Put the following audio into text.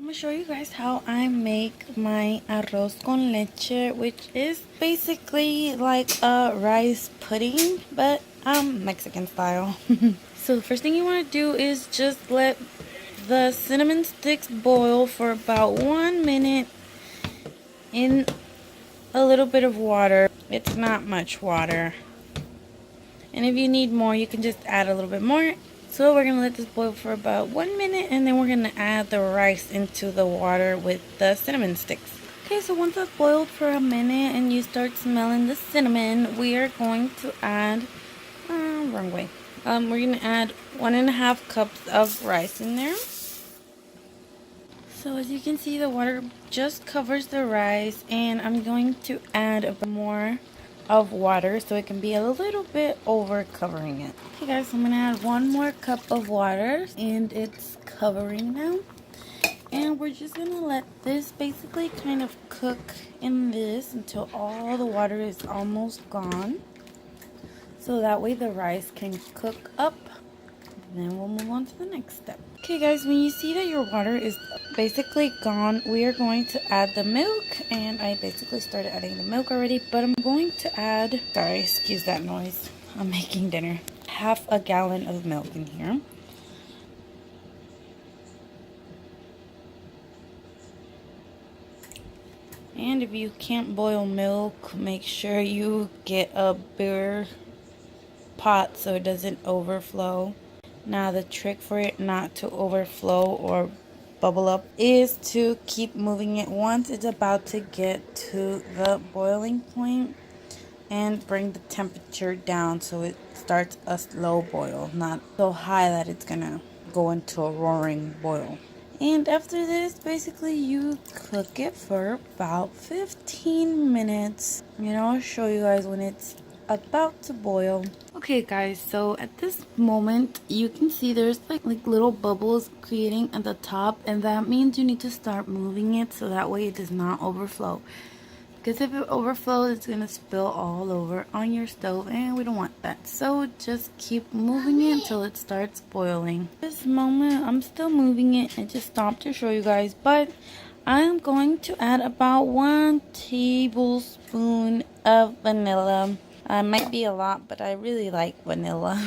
I'm gonna show you guys how I make my arroz con leche, which is basically like a rice pudding, but Mexican style. So the first thing you want to do is just let the cinnamon sticks boil for about 1 minute in a little bit of water. It's not much water. And if you need more, you can just add a little bit more. So we're going to let this boil for about 1 minute, and then we're going to add the rice into the water with the cinnamon sticks. Okay, so once that's boiled for a minute and you start smelling the cinnamon, we are going to add, wrong way. We're going to add 1.5 cups of rice in there. So as you can see, the water just covers the rice, and I'm going to add a bit more of water so it can be a little bit over covering it. Okay guys, so I'm gonna add 1 more cup of water, and it's covering now. And we're just gonna let this basically kind of cook in this until all the water is almost gone. So that way the rice can cook up. And then we'll move on to the next step. Okay guys, when you see that your water is basically gone, we are going to add the milk. And I basically started adding the milk already, but I'm going to add, sorry, excuse that noise, I'm making dinner. 1/2 gallon of milk in here. And if you can't boil milk, make sure you get a bigger pot so it doesn't overflow. Now the trick for it not to overflow or bubble up is to keep moving it once it's about to get to the boiling point, and bring the temperature down so it starts a slow boil, not so high that it's gonna go into a roaring boil. And after this, basically you cook it for about 15 minutes. And I'll show you guys when it's about to boil. Okay guys, so at this moment you can see there's like little bubbles creating at the top, and that means you need to start moving it so that way it does not overflow. Because if it overflows, it's gonna spill all over on your stove, and we don't want that. So just keep moving it until it starts boiling. At this moment I'm still moving it. I just stopped to show you guys, but I'm going to add about 1 tablespoon of vanilla. Might be a lot, but I really like vanilla.